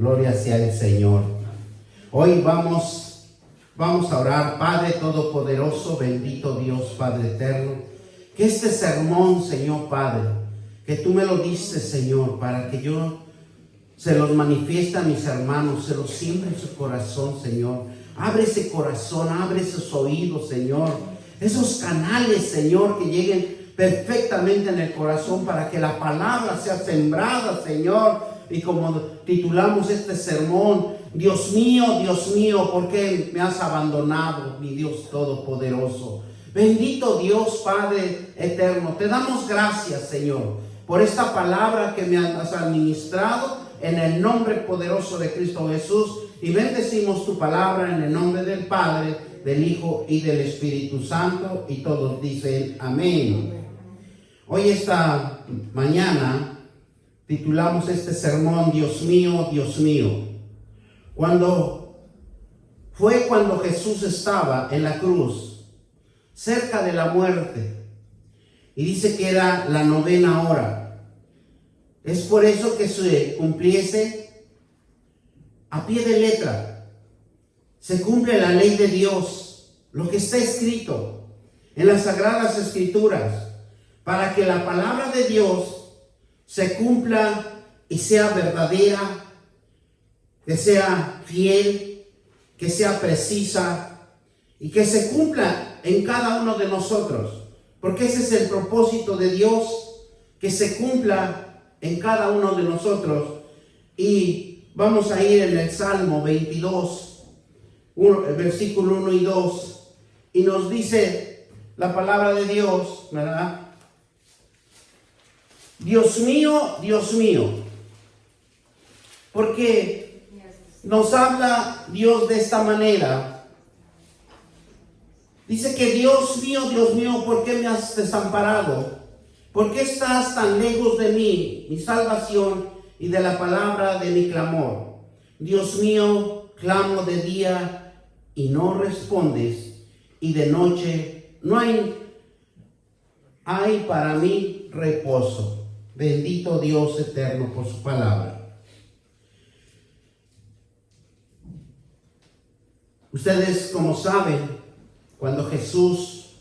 Gloria sea el Señor. Hoy vamos a orar. Padre Todopoderoso, bendito Dios, Padre eterno, que este sermón, Señor Padre, que tú me lo diste, Señor, para que yo se los manifieste a mis hermanos, se los siembre en su corazón, Señor. Abre ese corazón, abre esos oídos, Señor. Esos canales, Señor, que lleguen perfectamente en el corazón para que la palabra sea sembrada, Señor. Y como titulamos este sermón, Dios mío, ¿por qué me has abandonado, mi Dios Todopoderoso? Bendito Dios, Padre eterno, te damos gracias, Señor, por esta palabra que me has administrado en el nombre poderoso de Cristo Jesús. Y bendecimos tu palabra en el nombre del Padre, del Hijo y del Espíritu Santo. Y todos dicen amén. Hoy esta mañana titulamos este sermón, Dios mío, cuando Jesús estaba en la cruz, cerca de la muerte, y dice que era la 9ª hora. Es por eso que se cumpliese a pie de letra. Se cumple la ley de Dios, lo que está escrito en las Sagradas Escrituras, para que la palabra de Dios se cumpla y sea verdadera, que sea fiel, que sea precisa y que se cumpla en cada uno de nosotros. Porque ese es el propósito de Dios, que se cumpla en cada uno de nosotros. Y vamos a ir en el Salmo 22, el versículo 1 y 2, y nos dice la palabra de Dios, ¿verdad? Dios mío, porque nos habla Dios de esta manera. Dice que Dios mío, ¿por qué me has desamparado? ¿Por qué estás tan lejos de mí, mi salvación, y de la palabra de mi clamor? Dios mío, clamo de día y no respondes, y de noche no hay para mí reposo. Bendito Dios eterno por su palabra. Ustedes, como saben, cuando Jesús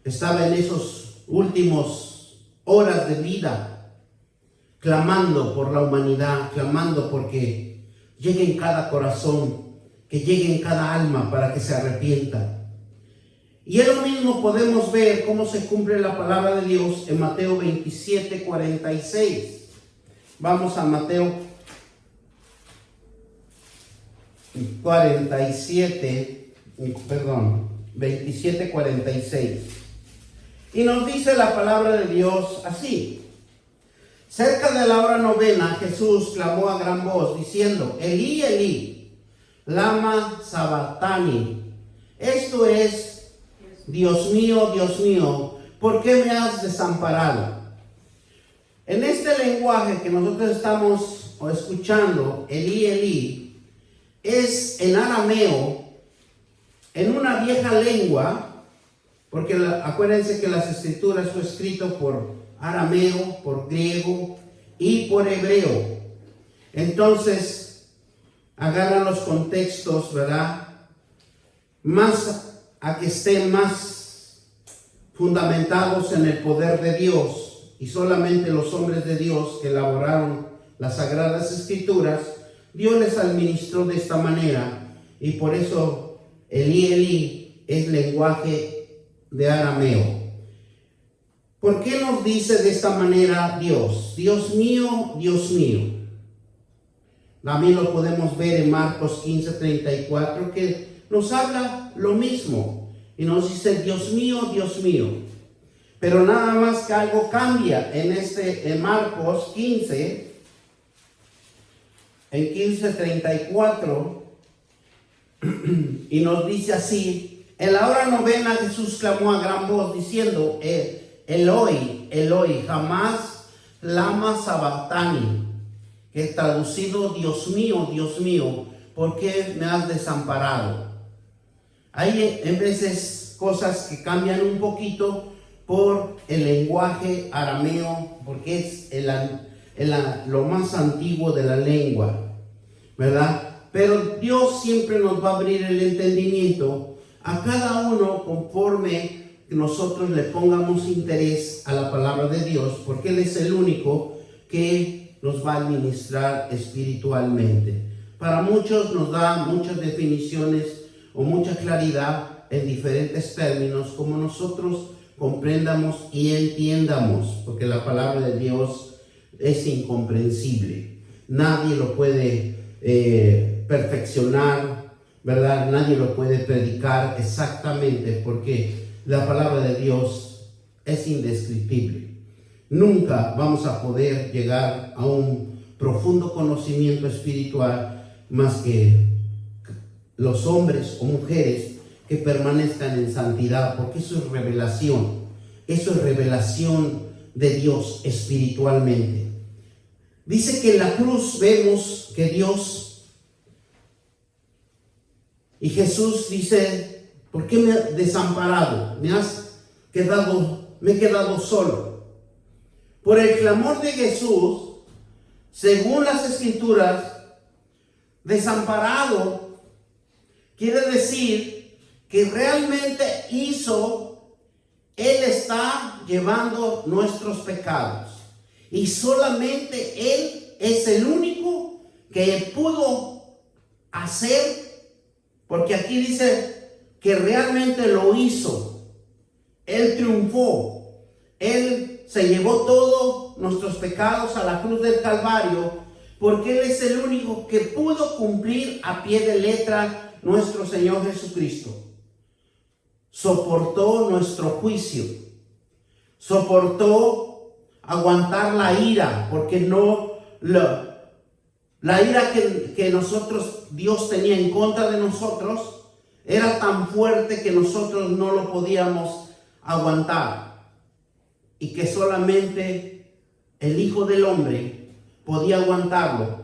estaba en esos últimos horas de vida, clamando por la humanidad, clamando porque llegue en cada corazón, que llegue en cada alma para que se arrepienta. Y es lo mismo, podemos ver cómo se cumple la palabra de Dios en Mateo 27:46. Vamos a Mateo 27:46. Y nos dice la palabra de Dios así: cerca de la hora 9, Jesús clamó a gran voz diciendo, Elí, Elí, lama sabactani. Esto es, Dios mío, ¿por qué me has desamparado? En este lenguaje que nosotros estamos escuchando, Elí, Elí, es en arameo, en una vieja lengua, porque acuérdense que las escrituras fue escrito por arameo, por griego y por hebreo. Entonces, agarran los contextos, ¿verdad? Más a que estén más fundamentados en el poder de Dios, y solamente los hombres de Dios que elaboraron las Sagradas Escrituras, Dios les administró de esta manera, y por eso Elí, Elí es lenguaje de arameo. ¿Por qué nos dice de esta manera Dios? Dios mío, también lo podemos ver en Marcos 15:34, que nos habla lo mismo y nos dice Dios mío, pero nada más que algo cambia en Marcos 15, en 15:34, y nos dice así: en la hora 9 Jesús clamó a gran voz diciendo, Eloi, Eloi, jamás lama sabactani, que es traducido Dios mío, ¿por qué me has desamparado? Hay en veces cosas que cambian un poquito por el lenguaje arameo, porque es lo más antiguo de la lengua. ¿verdad? Pero Dios siempre nos va a abrir el entendimiento a cada uno conforme nosotros le pongamos interés a la palabra de Dios, porque Él es el único que nos va a administrar espiritualmente. Para muchos nos da muchas definiciones o mucha claridad en diferentes términos, como nosotros comprendamos y entiendamos, porque la palabra de Dios es incomprensible. Nadie lo puede perfeccionar, ¿verdad? Nadie lo puede predicar exactamente, porque la palabra de Dios es indescriptible. Nunca vamos a poder llegar a un profundo conocimiento espiritual más que los hombres o mujeres que permanezcan en santidad, porque eso es revelación. Eso es revelación de Dios espiritualmente. Dice que en la cruz vemos que Dios y Jesús dice: ¿por qué me has desamparado? Me he quedado solo. Por el clamor de Jesús, según las Escrituras, desamparado quiere decir que realmente Él está llevando nuestros pecados. Y solamente Él es el único que pudo hacer, porque aquí dice que realmente lo hizo. Él triunfó. Él se llevó todos nuestros pecados a la cruz del Calvario, porque Él es el único que pudo cumplir a pie de letra nuestro Señor Jesucristo. Soportó nuestro juicio, soportó aguantar la ira, porque la ira que Dios tenía en contra de nosotros, era tan fuerte que nosotros no lo podíamos aguantar, y que solamente el Hijo del Hombre podía aguantarlo,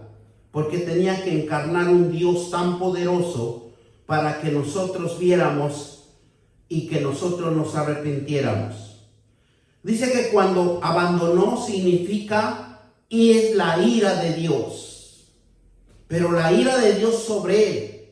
porque tenía que encarnar un Dios tan poderoso para que nosotros viéramos y que nosotros nos arrepintiéramos. Dice que cuando abandonó significa, y es la ira de Dios, pero la ira de Dios sobre Él,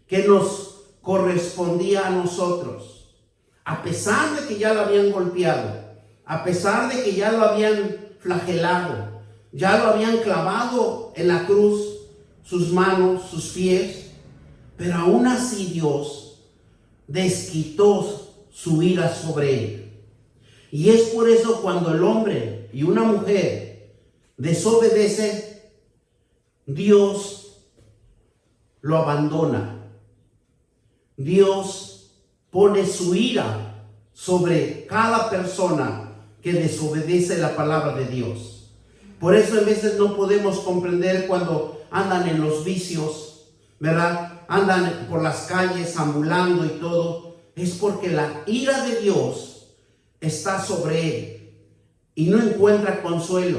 que nos correspondía a nosotros, a pesar de que ya lo habían golpeado, a pesar de que ya lo habían flagelado, ya lo habían clavado en la cruz, sus manos, sus pies, pero aún así Dios desquitó su ira sobre Él. Y es por eso cuando el hombre y una mujer desobedecen, Dios lo abandona. Dios pone su ira sobre cada persona que desobedece la palabra de Dios. Por eso a veces no podemos comprender cuando andan en los vicios, ¿verdad? Andan por las calles ambulando y todo. Es porque la ira de Dios está sobre él y no encuentra consuelo,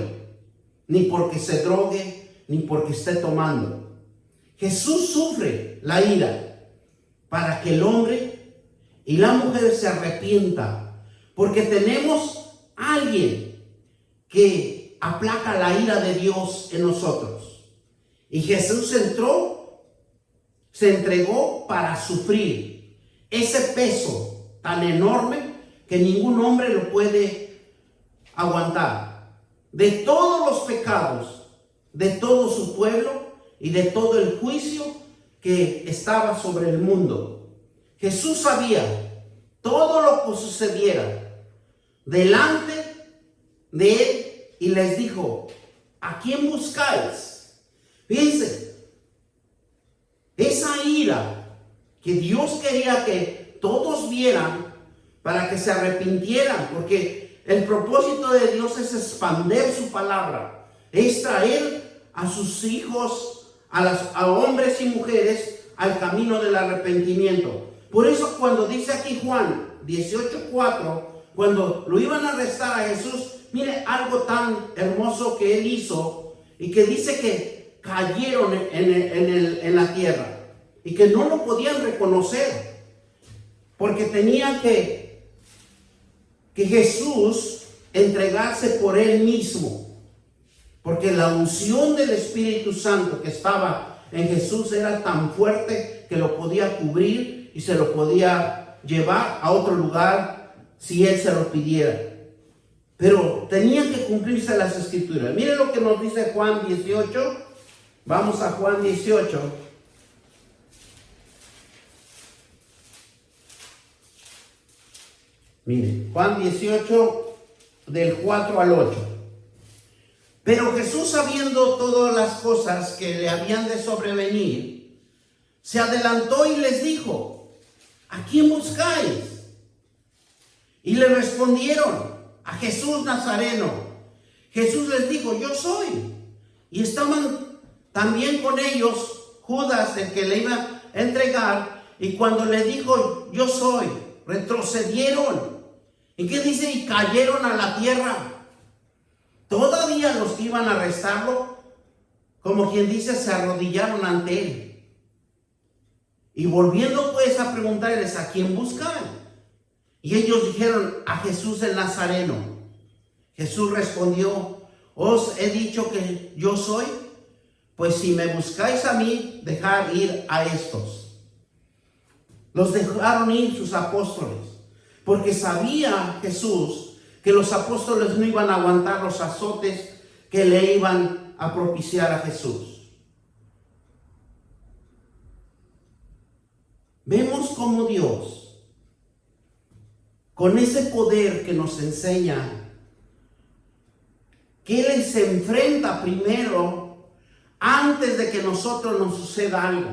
ni porque se drogue, ni porque esté tomando. Jesús sufre la ira para que el hombre y la mujer se arrepientan, porque tenemos a alguien que aplaca la ira de Dios en nosotros. Y Jesús se entregó para sufrir ese peso tan enorme que ningún hombre lo puede aguantar, de todos los pecados de todo su pueblo y de todo el juicio que estaba sobre el mundo. Jesús sabía todo lo que sucediera delante de él y les dijo: ¿a quién buscáis? Fíjense, esa ira que Dios quería que todos vieran para que se arrepintieran, porque el propósito de Dios es expandir su palabra, es traer a sus hijos, a hombres y mujeres, al camino del arrepentimiento. Por eso cuando dice aquí Juan 18:4, cuando lo iban a arrestar a Jesús, mire algo tan hermoso que él hizo, y que dice que cayeron en la tierra y que no lo podían reconocer, porque tenían que Jesús entregarse por él mismo, porque la unción del Espíritu Santo que estaba en Jesús era tan fuerte que lo podía cubrir y se lo podía llevar a otro lugar si él se lo pidiera. Pero tenían que cumplirse las escrituras. Miren lo que nos dice Juan 18. Vamos a Juan 18. Miren, Juan 18 del 4 al 8. Pero Jesús, sabiendo todas las cosas que le habían de sobrevenir, se adelantó y les dijo: ¿a quién buscáis? Y le respondieron: a Jesús Nazareno. Jesús les dijo: yo soy. Y estaban también con ellos Judas, el que le iba a entregar, y cuando le dijo: yo soy, retrocedieron. ¿Y qué dice? Y cayeron a la tierra. Todavía los que iban a arrestarlo, como quien dice, se arrodillaron ante él. Y volviendo pues a preguntarles: ¿a quién buscan? Y ellos dijeron: a Jesús el Nazareno. Jesús respondió: os he dicho que yo soy. Pues si me buscáis a mí, dejad ir a estos. Los dejaron ir sus apóstoles, porque sabía Jesús que los apóstoles no iban a aguantar los azotes que le iban a propiciar a Jesús. Vemos cómo Dios, con ese poder que nos enseña, que Él se enfrenta primero antes de que nosotros nos suceda algo.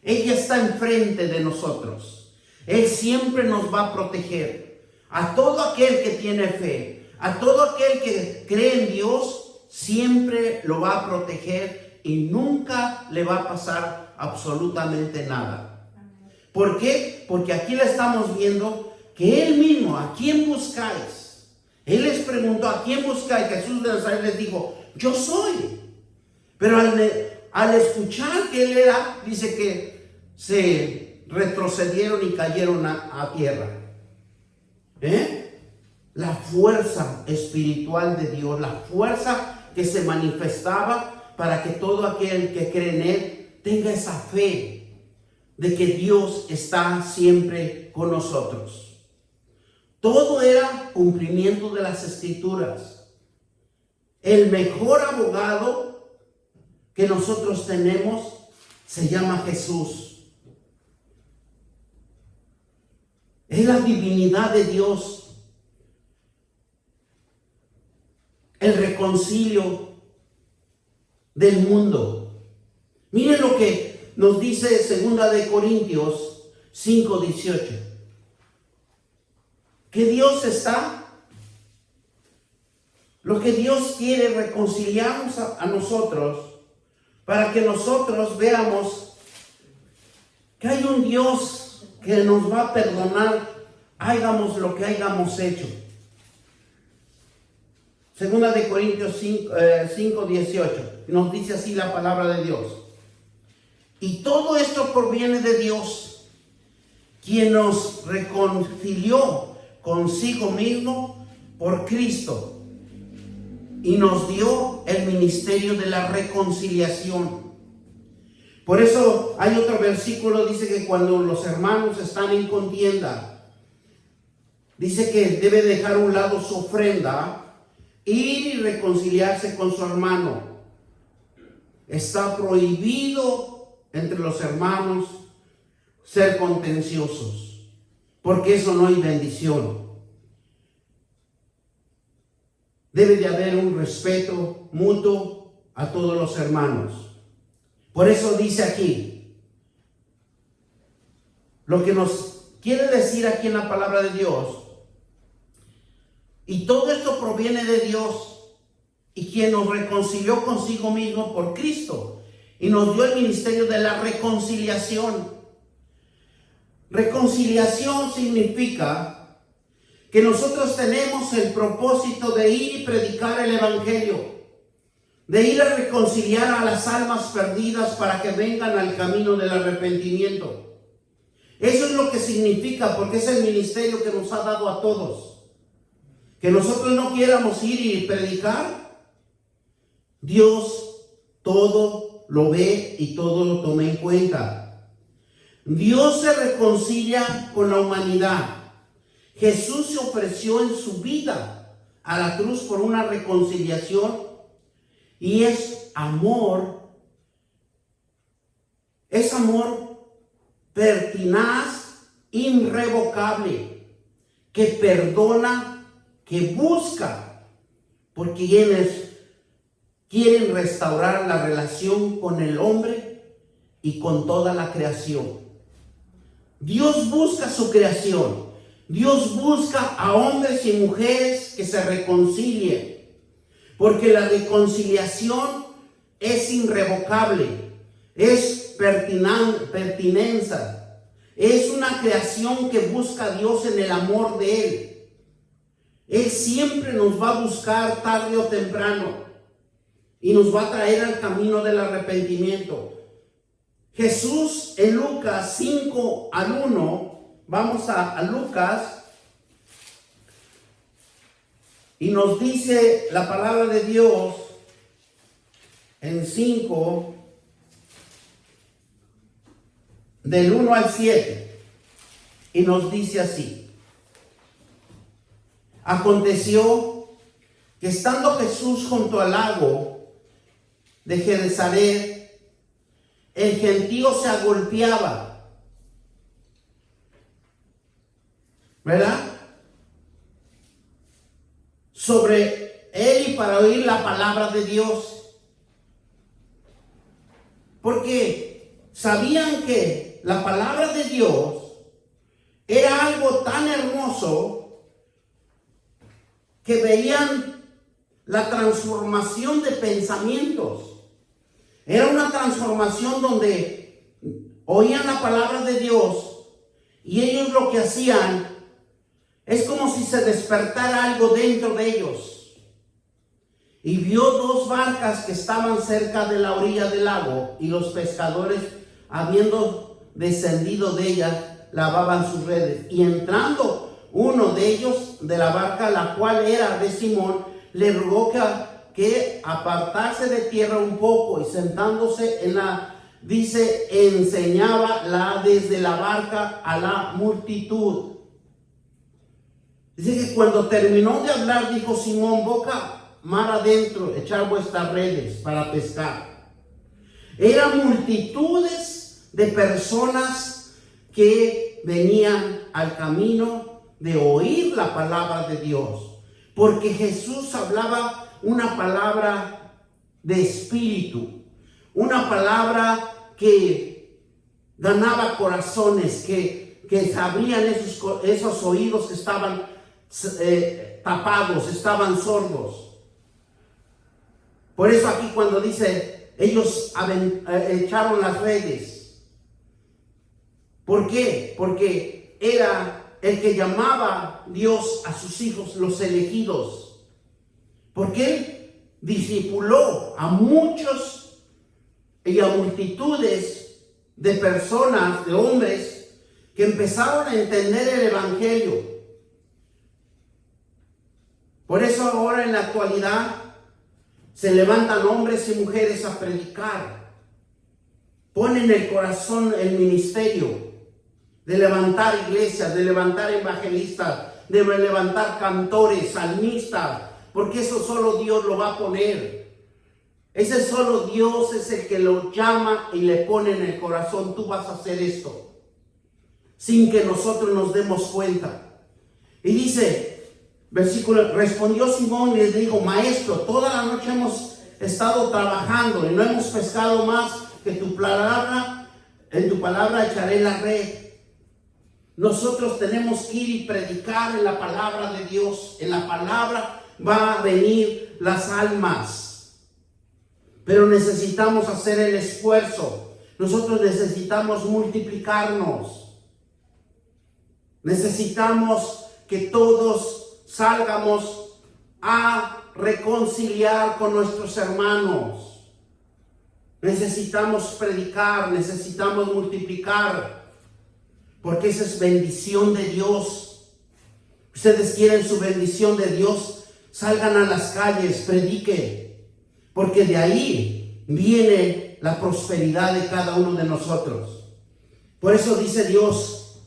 Ella está enfrente de nosotros. Él siempre nos va a proteger. A todo aquel que tiene fe, a todo aquel que cree en Dios, siempre lo va a proteger y nunca le va a pasar absolutamente nada. ¿Por qué? Porque aquí le estamos viendo que Él mismo: ¿a quién buscáis? Él les preguntó: ¿a quién buscáis? Jesús de Nazaret les dijo: yo soy. Pero al escuchar que Él era, dice que se retrocedieron y cayeron a tierra. La fuerza espiritual de Dios, la fuerza que se manifestaba para que todo aquel que cree en Él tenga esa fe de que Dios está siempre con nosotros. Todo era cumplimiento de las escrituras. El mejor abogado que nosotros tenemos se llama Jesús. Es la divinidad de Dios, el reconcilio del mundo. Miren lo que nos dice 2 Corintios 5:18. Que Dios está, lo que Dios quiere, reconciliarnos a nosotros, para que nosotros veamos que hay un Dios que nos va a perdonar, hagamos lo que hayamos hecho. 2 Corintios 5:18 nos dice así la palabra de Dios: y todo esto proviene de Dios, quien nos reconcilió consigo mismo por Cristo y nos dio el ministerio de la reconciliación. Por eso hay otro versículo, dice que cuando los hermanos están en contienda, dice que debe dejar a un lado su ofrenda, ir y reconciliarse con su hermano. Está prohibido entre los hermanos ser contenciosos, porque eso no hay bendición. Debe de haber un respeto mutuo a todos los hermanos. Por eso dice aquí, lo que nos quiere decir aquí en la palabra de Dios: y todo esto proviene de Dios, y quien nos reconcilió consigo mismo por Cristo, y nos dio el ministerio de la reconciliación. Reconciliación significa que nosotros tenemos el propósito de ir y predicar el evangelio, de ir a reconciliar a las almas perdidas para que vengan al camino del arrepentimiento. Eso es lo que significa, porque es el ministerio que nos ha dado a todos. Que nosotros no quiéramos ir y predicar, Dios todo lo ve y todo lo toma en cuenta. Dios se reconcilia con la humanidad. Jesús se ofreció en su vida a la cruz por una reconciliación y es amor pertinaz, irrevocable, que perdona, que busca, porque quienes quieren restaurar la relación con el hombre y con toda la creación. Dios busca su creación. Dios busca a hombres y mujeres que se reconcilien, porque la reconciliación es irrevocable, es pertinencia, es una creación que busca a Dios en el amor de Él. Él siempre nos va a buscar tarde o temprano y nos va a traer al camino del arrepentimiento. Jesús en Lucas 5:1, vamos a Lucas, y nos dice la palabra de Dios en 5, del 1 al 7, y nos dice así: aconteció que estando Jesús junto al lago de Genezaret, el gentío se agolpeaba, ¿verdad?, sobre él y para oír la palabra de Dios, porque sabían que la palabra de Dios era algo tan hermoso que veían la transformación de pensamientos. Era una transformación donde oían la palabra de Dios y ellos lo que hacían es como si se despertara algo dentro de ellos. Y vio 2 barcas que estaban cerca de la orilla del lago, y los pescadores, habiendo descendido de ellas, lavaban sus redes. Y entrando uno de ellos de la barca, la cual era de Simón, le rogó que apartarse de tierra un poco, y sentándose enseñaba desde la barca a la multitud. Dice que cuando terminó de hablar, dijo Simón: boca mar adentro, echar vuestras redes para pescar. Eran multitudes de personas que venían al camino de oír la palabra de Dios, porque Jesús hablaba una palabra de espíritu, una palabra que ganaba corazones, que se abrían esos oídos que estaban tapados, estaban sordos. Por eso aquí cuando dice, ellos echaron las redes. ¿Por qué? Porque era el que llamaba Dios a sus hijos, los elegidos. Porque Él discipuló a muchos y a multitudes de personas, de hombres, que empezaron a entender el Evangelio. Por eso ahora en la actualidad se levantan hombres y mujeres a predicar. Ponen el corazón el ministerio de levantar iglesias, de levantar evangelistas, de levantar cantores, salmistas, porque eso solo Dios lo va a poner. Ese solo Dios es el que lo llama y le pone en el corazón: tú vas a hacer esto, sin que nosotros nos demos cuenta. Y dice, versículo, respondió Simón y les dijo: maestro, toda la noche hemos estado trabajando y no hemos pescado más que en tu palabra echaré la red. Nosotros tenemos que ir y predicar en la palabra de Dios. En la palabra va a venir las almas, pero necesitamos hacer el esfuerzo. Nosotros necesitamos multiplicarnos. Necesitamos que todos salgamos a reconciliar con nuestros hermanos. Necesitamos predicar, necesitamos multiplicar, porque esa es bendición de Dios. Ustedes quieren su bendición de Dios, salgan a las calles, prediquen, porque de ahí viene la prosperidad de cada uno de nosotros. Por eso dice Dios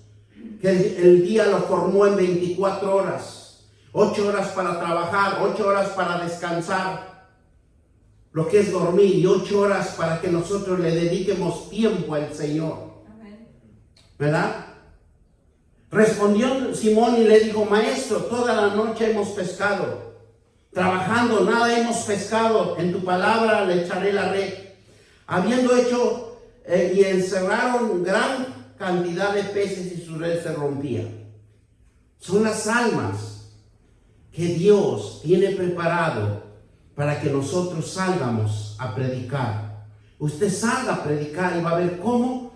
que el día lo formó en 24 horas. 8 horas para trabajar, 8 horas para descansar, lo que es dormir, y 8 horas para que nosotros le dediquemos tiempo al Señor. ¿Verdad? Respondió Simón y le dijo: Maestro, toda la noche hemos pescado, trabajando, nada hemos pescado. En tu palabra le echaré la red. Habiendo hecho y encerraron gran cantidad de peces, y su red se rompía. Son las almas que Dios tiene preparado para que nosotros salgamos a predicar. Usted salga a predicar y va a ver cómo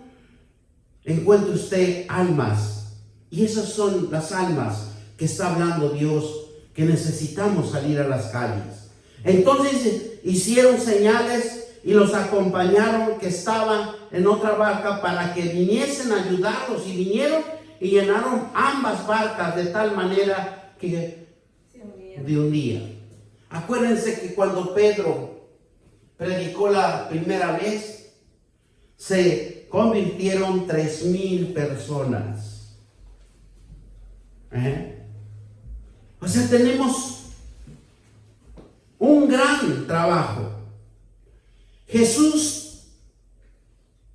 encuentra usted almas. Y esas son las almas que está hablando Dios, que necesitamos salir a las calles. Entonces hicieron señales y los acompañaron, que estaban en otra barca, para que viniesen a ayudarlos. Y vinieron y llenaron ambas barcas de tal manera que de un día. Acuérdense que cuando Pedro predicó la primera vez, se convirtieron 3,000 personas. O sea, tenemos un gran trabajo. Jesús,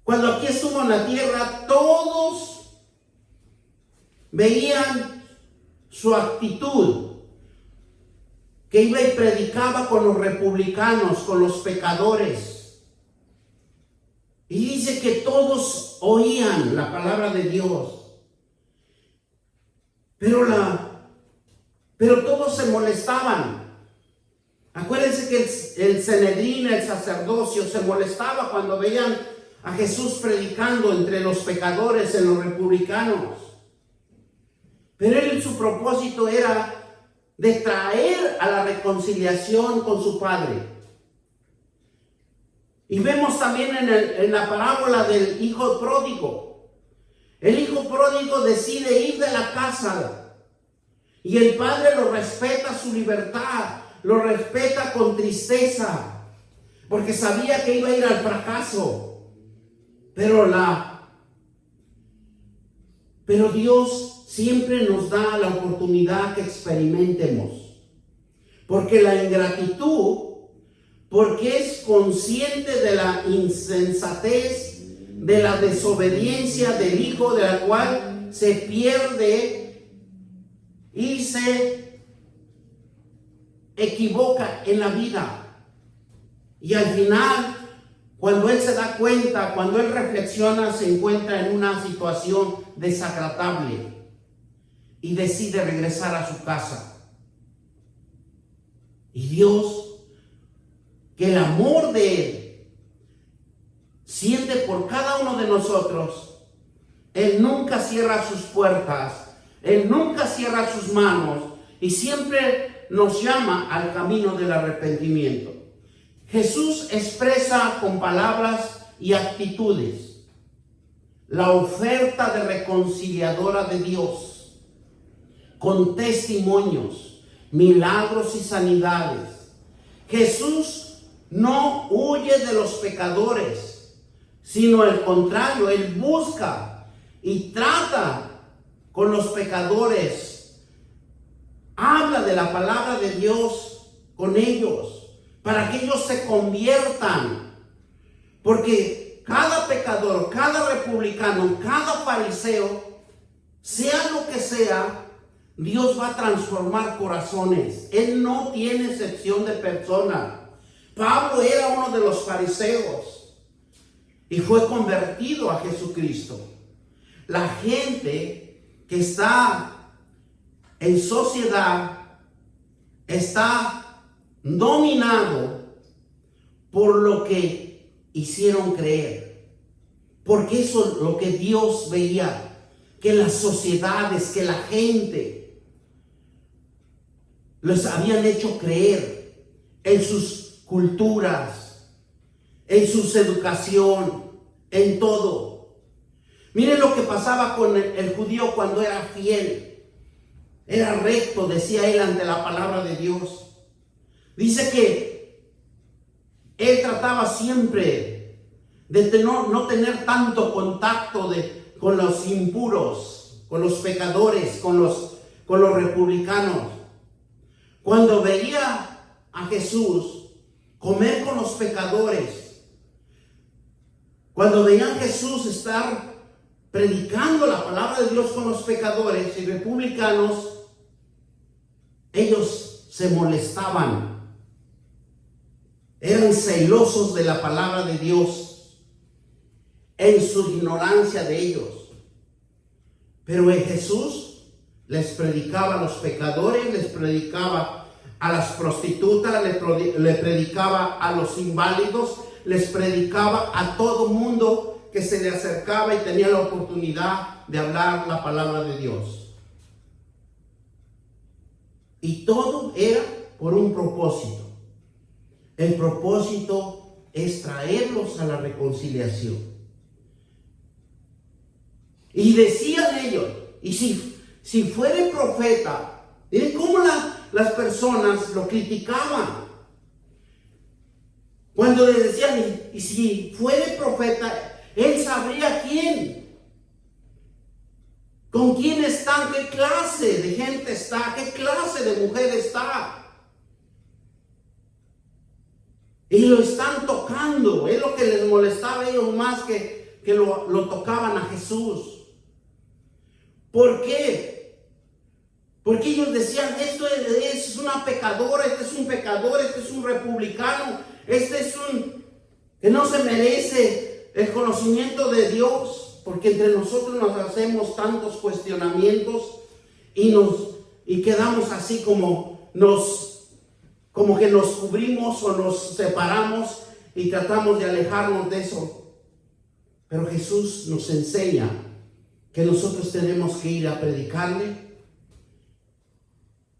cuando aquí estuvo en la tierra, todos veían su actitud, que iba y predicaba con los republicanos, con los pecadores. Y dice que todos oían la palabra de Dios. Pero todos se molestaban. Acuérdense que el Sanedrín, el sacerdocio, se molestaba cuando veían a Jesús predicando entre los pecadores, en los republicanos. Pero él, su propósito era de traer a la reconciliación con su Padre. Y vemos también en la parábola del hijo pródigo. El hijo pródigo decide ir de la casa, y el padre lo respeta su libertad, lo respeta con tristeza, porque sabía que iba a ir al fracaso. Pero Dios siempre nos da la oportunidad que experimentemos. Porque la ingratitud, porque es consciente de la insensatez, de la desobediencia del hijo, de la cual se pierde y se equivoca en la vida. Y al final, cuando él se da cuenta, cuando él reflexiona, se encuentra en una situación desagradable y decide regresar a su casa. Y Dios, que el amor de Él siente por cada uno de nosotros, Él nunca cierra sus puertas, Él nunca cierra sus manos, y siempre nos llama al camino del arrepentimiento. Jesús expresa con palabras y actitudes la oferta de reconciliadora de Dios, con testimonios, milagros y sanidades. Jesús no huye de los pecadores, sino al contrario, Él busca y trata con los pecadores. Habla de la palabra de Dios con ellos, para que ellos se conviertan. Porque cada pecador, cada republicano, cada fariseo, sea lo que sea, Dios va a transformar corazones. Él no tiene excepción de persona. Pablo era uno de los fariseos y fue convertido a Jesucristo. La gente que está en sociedad está dominado por lo que hicieron creer, porque eso es lo que Dios veía, que las sociedades, que la gente les habían hecho creer en sus culturas, en su educación, en todo. Miren lo que pasaba con el judío cuando era fiel, era recto, decía él ante la palabra de Dios. Dice que él trataba siempre de no tener tanto contacto con los impuros, con los pecadores, con los republicanos. Cuando veía a Jesús comer con los pecadores, cuando veían a Jesús estar predicando la palabra de Dios con los pecadores y republicanos, ellos se molestaban, eran celosos de la palabra de Dios en su ignorancia de ellos. Pero en Jesús les predicaba a los pecadores, les predicaba a las prostitutas, le predicaba a los inválidos, les predicaba a todo mundo que se le acercaba y tenía la oportunidad de hablar la palabra de Dios. Y todo era por un propósito. El propósito es traerlos a la reconciliación. Y decían ellos, y si fuere profeta, miren cómo las personas lo criticaban. Cuando les decían, y si fuere profeta, él sabría quién, con quién están, qué clase de gente está, qué clase de mujer está. Y lo están tocando. Es lo que les molestaba a ellos más que lo tocaban a Jesús. ¿Por qué? Porque ellos decían, esto es una pecadora, este es un pecador, este es un republicano, este es un que no se merece el conocimiento de Dios, porque entre nosotros nos hacemos tantos cuestionamientos y quedamos así como que nos cubrimos o nos separamos y tratamos de alejarnos de eso. Pero Jesús nos enseña que nosotros tenemos que ir a predicarle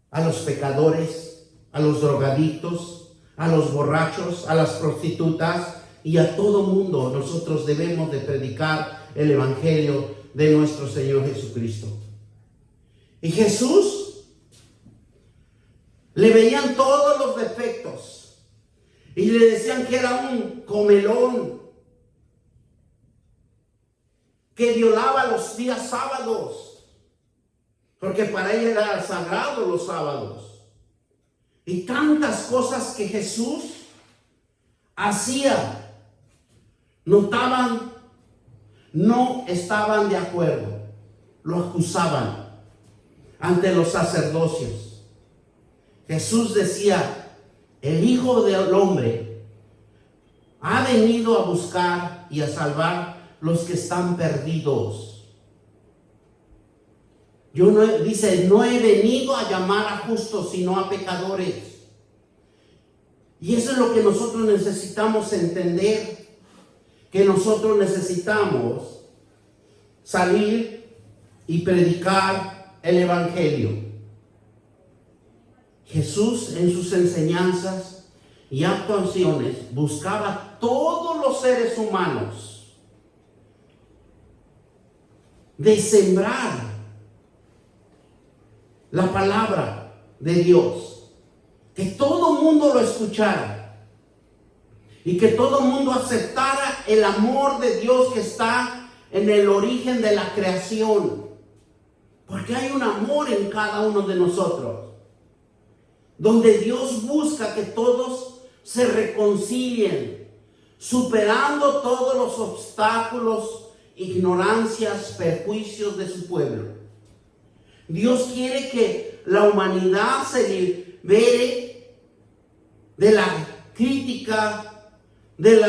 a los pecadores, a los drogadictos, a los borrachos, a las prostitutas y a todo mundo. Nosotros debemos de predicar el evangelio de nuestro Señor Jesucristo. Y Jesús le veían todos los defectos y le decían que era un comelón, que violaba los días sábados, porque para ella era sagrado los sábados. Y tantas cosas que Jesús hacía, no estaban de acuerdo, lo acusaban ante los sacerdocios. Jesús decía, el Hijo del Hombre ha venido a buscar y a salvar los que están perdidos. No he venido a llamar a justos, sino a pecadores. Y eso es lo que nosotros necesitamos entender, que nosotros necesitamos salir y predicar el evangelio. Jesús en sus enseñanzas y actuaciones buscaba a todos los seres humanos de sembrar la palabra de Dios, que todo mundo lo escuchara y que todo mundo aceptara el amor de Dios que está en el origen de la creación, porque hay un amor en cada uno de nosotros, donde Dios busca que todos se reconcilien, superando todos los obstáculos, ignorancias, perjuicios de su pueblo. Dios quiere que la humanidad se libere de la crítica, de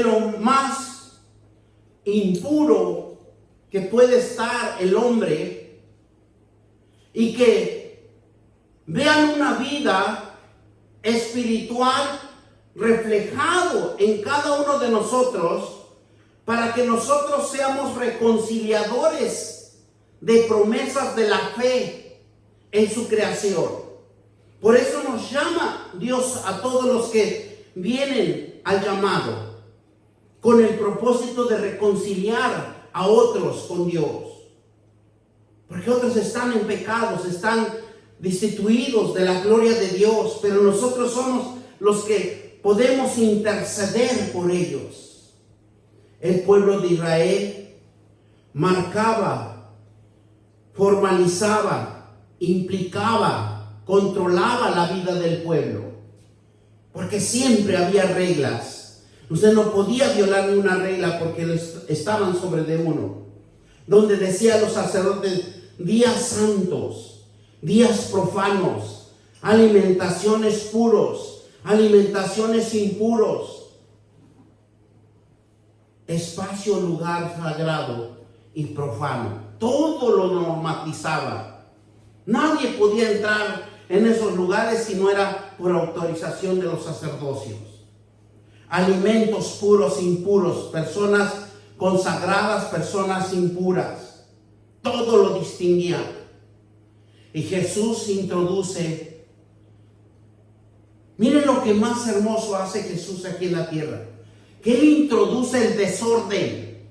lo más impuro que puede estar el hombre, y que vean una vida espiritual reflejado en cada uno de nosotros, para que nosotros seamos reconciliadores de promesas de la fe en su creación. Por eso nos llama Dios a todos los que vienen al llamado, con el propósito de reconciliar a otros con Dios. Porque otros están en pecados, están destituidos de la gloria de Dios, pero nosotros somos los que podemos interceder por ellos. El pueblo de Israel marcaba, formalizaba, implicaba, controlaba la vida del pueblo, porque siempre había reglas. Usted no podía violar ni una regla porque estaban sobre de uno. Donde decía los sacerdotes, días santos, días profanos, alimentaciones puros, alimentaciones impuros, espacio, lugar sagrado y profano. Todo lo normatizaba. Nadie podía entrar en esos lugares si no era por autorización de los sacerdocios. Alimentos puros, impuros, personas consagradas, personas impuras. Todo lo distinguía. Y Jesús introduce, miren lo que más hermoso hace Jesús aquí en la tierra, que Él introduce el desorden,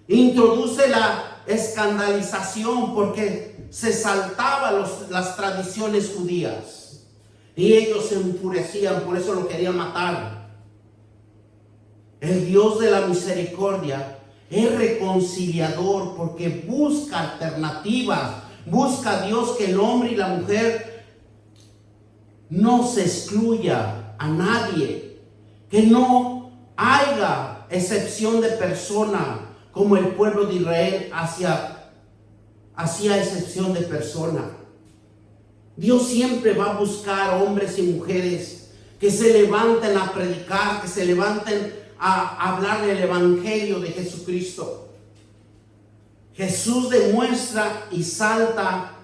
introduce la escandalización, porque se saltaba las tradiciones judías y ellos se enfurecían, por eso lo querían matar. El Dios de la misericordia es reconciliador porque busca alternativas, busca a Dios que el hombre y la mujer no se excluya a nadie, que no haya excepción de persona, como el pueblo de Israel hacía excepción de persona. Dios siempre va a buscar hombres y mujeres que se levanten a predicar, que se levanten a hablar del evangelio de Jesucristo. Jesús demuestra y salta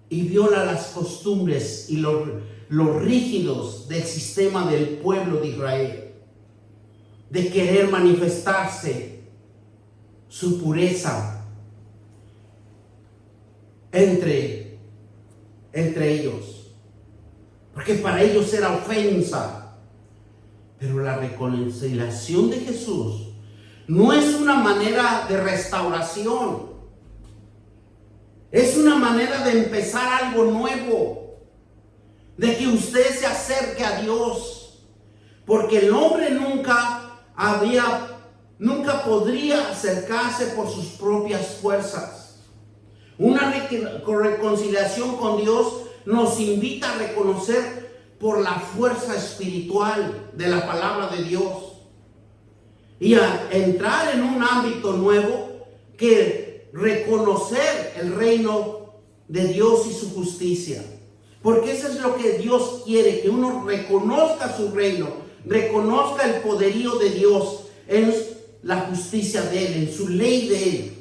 y viola las costumbres y los rígidos del sistema del pueblo de Israel, de querer manifestarse su pureza entre ellos, porque para ellos era ofensa. Pero la reconciliación de Jesús no es una manera de restauración, es una manera de empezar algo nuevo, de que usted se acerque a Dios, porque el hombre nunca podría acercarse por sus propias fuerzas. Una reconciliación con Dios nos invita a reconocer por la fuerza espiritual de la palabra de Dios y a entrar en un ámbito nuevo, que reconocer el reino de Dios y su justicia, porque eso es lo que Dios quiere, que uno reconozca su reino, reconozca el poderío de Dios en la justicia de Él, en su ley de Él,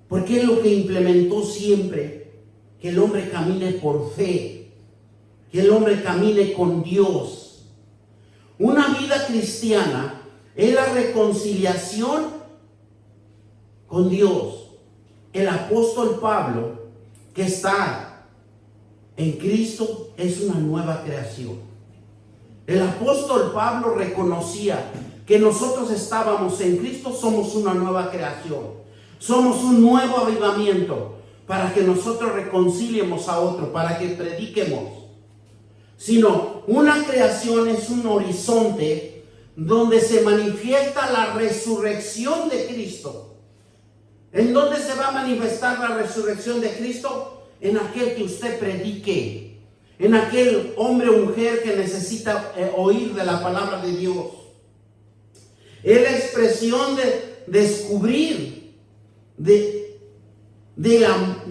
porque es lo que implementó siempre, que el hombre camine por fe, que el hombre camine con Dios. Una vida cristiana es la reconciliación con Dios. El apóstol Pablo, que está en Cristo, es una nueva creación. El apóstol Pablo reconocía que nosotros estábamos en Cristo, somos una nueva creación. Somos un nuevo avivamiento para que nosotros reconciliemos a otro, para que prediquemos. Sino una creación es un horizonte donde se manifiesta la resurrección de Cristo. ¿En dónde se va a manifestar la resurrección de Cristo? En aquel que usted predique, en aquel hombre o mujer que necesita oír de la palabra de Dios. Es la expresión de descubrir de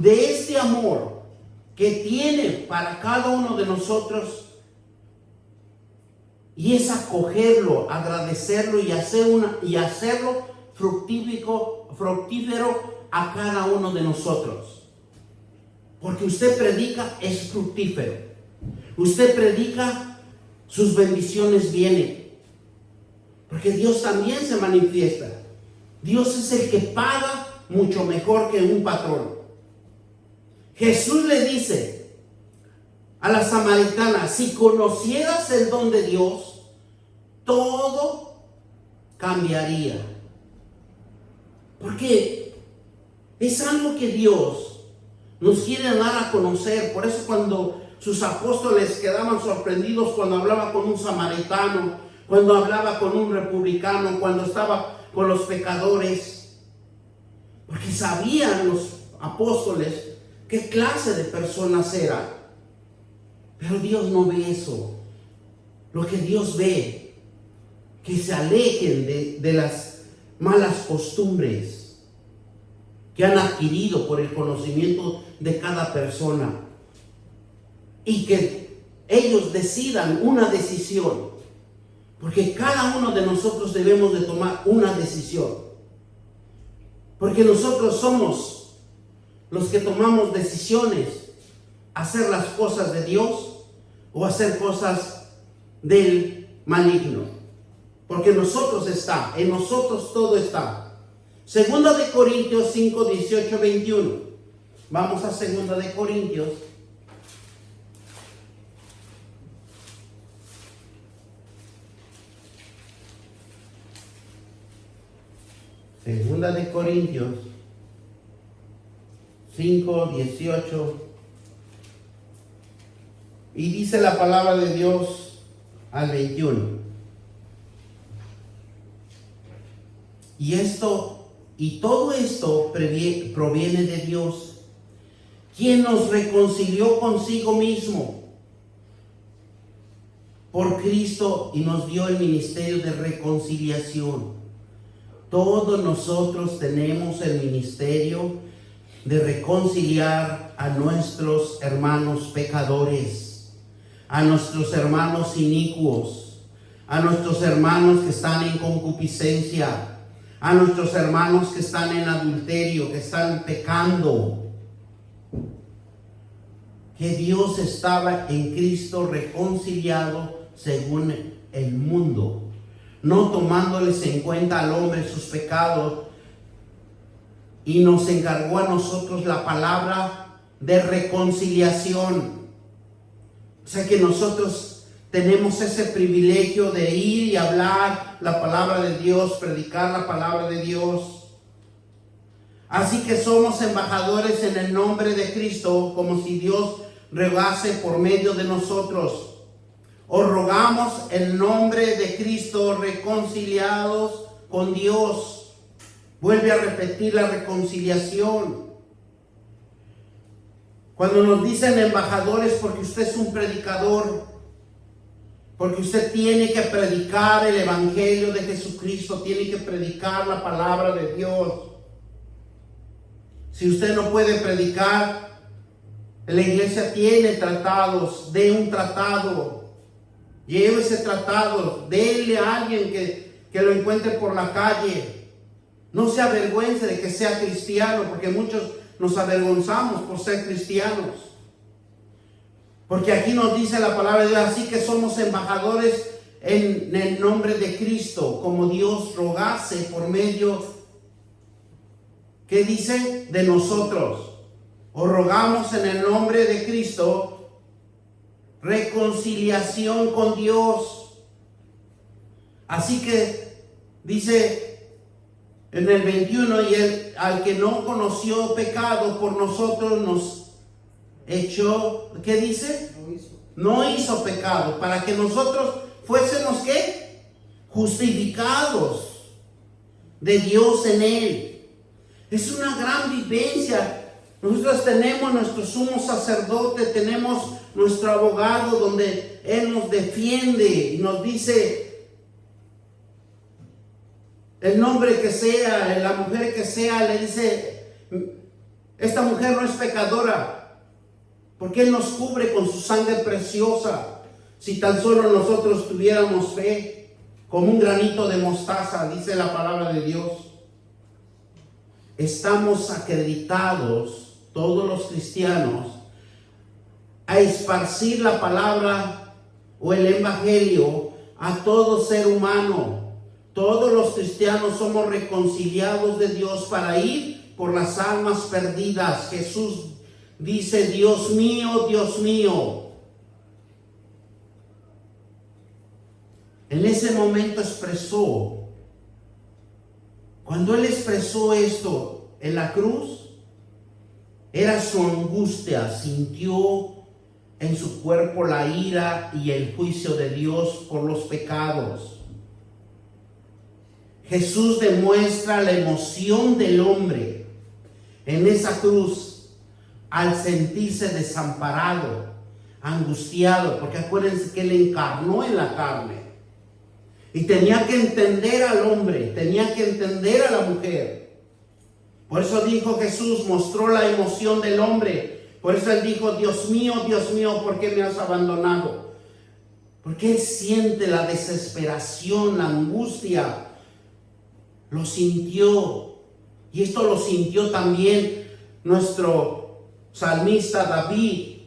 este amor que tiene para cada uno de nosotros, y es acogerlo, agradecerlo y hacerlo fructífero a cada uno de nosotros. Porque usted predica, es fructífero. Usted predica, sus bendiciones vienen. Porque Dios también se manifiesta. Dios es el que paga mucho mejor que un patrón. Jesús le dice a la samaritana, si conocieras el don de Dios, todo cambiaría. Porque es algo que Dios nos quiere dar a conocer. Por eso cuando sus apóstoles quedaban sorprendidos cuando hablaba con un samaritano, cuando hablaba con un republicano, cuando estaba con los pecadores. Porque sabían los apóstoles qué clase de personas eran. Pero Dios no ve eso. Lo que Dios ve, que se alejen de las malas costumbres que han adquirido por el conocimiento de cada persona, y que ellos decidan una decisión, porque cada uno de nosotros debemos de tomar una decisión, porque nosotros somos los que tomamos decisiones, hacer las cosas de Dios o hacer cosas del maligno, porque en nosotros todo está. Segunda de Corintios 5, 18, 21. Vamos a Segunda de Corintios. Segunda de Corintios 5, 18. Y dice la palabra de Dios al 21. Y todo esto proviene de Dios, quien nos reconcilió consigo mismo por Cristo y nos dio el ministerio de reconciliación. Todos nosotros tenemos el ministerio de reconciliar a nuestros hermanos pecadores, a nuestros hermanos inicuos, a nuestros hermanos que están en concupiscencia, a nuestros hermanos que están en adulterio, que están pecando. Que Dios estaba en Cristo reconciliado según el mundo, no tomándoles en cuenta al hombre sus pecados, y nos encargó a nosotros la palabra de reconciliación. O sea que nosotros tenemos ese privilegio de ir y hablar la palabra de Dios, predicar la palabra de Dios. Así que somos embajadores en el nombre de Cristo, como si Dios rogase por medio de nosotros. Os rogamos en nombre de Cristo, reconciliados con Dios. Vuelve a repetir la reconciliación. Cuando nos dicen embajadores, porque usted es un predicador, porque usted tiene que predicar el evangelio de Jesucristo, tiene que predicar la palabra de Dios. Si usted no puede predicar, la iglesia tiene tratados, dé un tratado, lleve ese tratado, déle a alguien que lo encuentre por la calle. No se avergüence de que sea cristiano, porque muchos nos avergonzamos por ser cristianos. Porque aquí nos dice la palabra de Dios, así que somos embajadores en el nombre de Cristo, como Dios rogase por medio, ¿qué dice? De nosotros. Os rogamos en el nombre de Cristo, reconciliación con Dios. Así que dice en el 21, y al que no conoció pecado por nosotros nos echó, ¿qué dice? No hizo pecado, para que nosotros fuésemos, ¿qué? Justificados de Dios en él. Es una gran vivencia. Nosotros tenemos nuestro sumo sacerdote, tenemos nuestro abogado donde él nos defiende y nos dice el nombre que sea, la mujer que sea, le dice, esta mujer no es pecadora, porque él nos cubre con su sangre preciosa. Si tan solo nosotros tuviéramos fe, como un granito de mostaza, dice la palabra de Dios. Estamos acreditados, todos los cristianos, a esparcir la palabra o el evangelio a todo ser humano. Todos los cristianos somos reconciliados de Dios para ir por las almas perdidas. Jesús dice, Dios mío, Dios mío. En ese momento expresó, cuando él expresó esto en la cruz, era su angustia, sintió en su cuerpo la ira y el juicio de Dios por los pecados. Jesús demuestra la emoción del hombre en esa cruz al sentirse desamparado, angustiado, porque acuérdense que Él encarnó en la carne y tenía que entender al hombre, tenía que entender a la mujer. Por eso dijo Jesús, mostró la emoción del hombre. Por eso Él dijo, Dios mío, ¿por qué me has abandonado? Porque Él siente la desesperación, la angustia. Lo sintió. Y esto lo sintió también nuestro salmista David.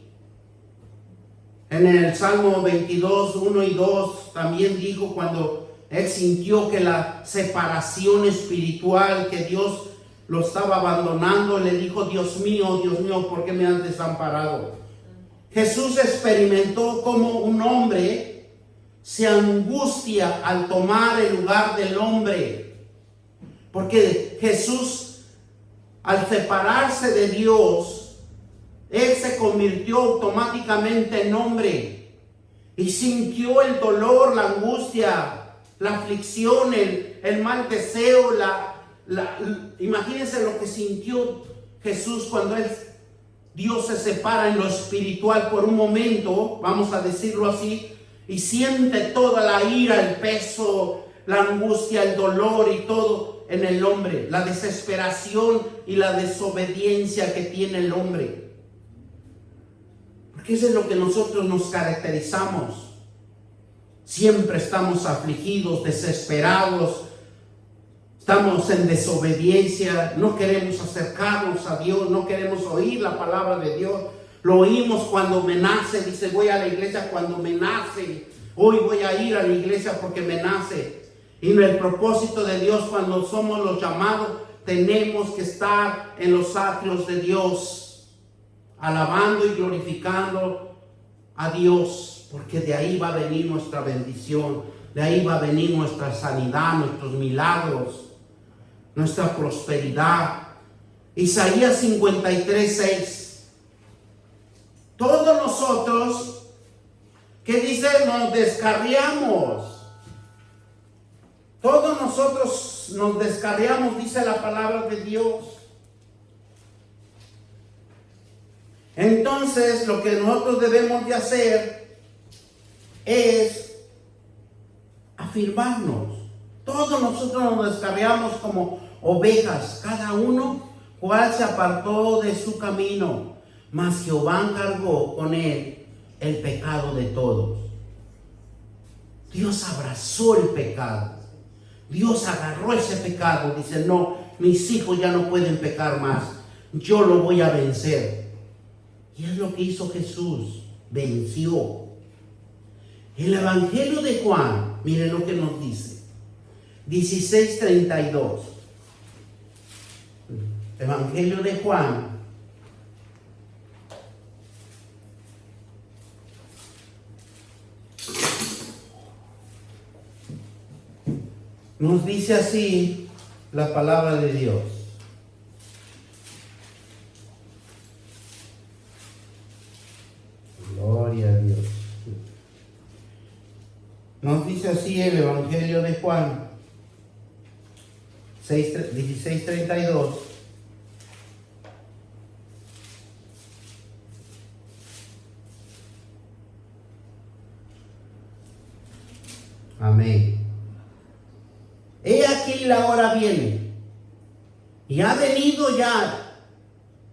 En el Salmo 22, 1 y 2 también dijo cuando él sintió que la separación espiritual, que Dios lo estaba abandonando, le dijo, Dios mío, ¿por qué me has desamparado? Jesús experimentó como un hombre se angustia al tomar el lugar del hombre. Porque Jesús, al separarse de Dios, Él se convirtió automáticamente en hombre. Y sintió el dolor, la angustia, la aflicción, el mal deseo, imagínense lo que sintió Jesús cuando Dios se separa en lo espiritual por un momento, vamos a decirlo así, y siente toda la ira, el peso, la angustia, el dolor y todo en el hombre, la desesperación y la desobediencia que tiene el hombre. Porque eso es lo que nosotros nos caracterizamos. Siempre estamos afligidos, desesperados, estamos en desobediencia, no queremos acercarnos a Dios, no queremos oír la palabra de Dios. Lo oímos cuando me nace, dice, voy a la iglesia cuando me nace. Hoy voy a ir a la iglesia porque me nace. Y en el propósito de Dios, cuando somos los llamados, tenemos que estar en los atrios de Dios, alabando y glorificando a Dios, porque de ahí va a venir nuestra bendición, de ahí va a venir nuestra sanidad, nuestros milagros, nuestra prosperidad. Isaías 53:6. Todos nosotros, ¿qué dice? Nos descarriamos. Todos nosotros nos descarriamos, dice la palabra de Dios. Entonces, lo que nosotros debemos de hacer es afirmarnos. Todos nosotros nos descarriamos como ovejas, cada uno cual se apartó de su camino, mas Jehová cargó con él el pecado de todos. Dios abrazó el pecado. Dios agarró ese pecado. Dice, no, mis hijos ya no pueden pecar más. Yo lo voy a vencer. Y es lo que hizo Jesús. Venció. El Evangelio de Juan, miren lo que nos dice. 16:32. Evangelio de Juan. Nos dice así la palabra de Dios. Gloria a Dios. Nos dice así el Evangelio de Juan 16:32. Amén. He aquí la hora viene, y ha venido ya,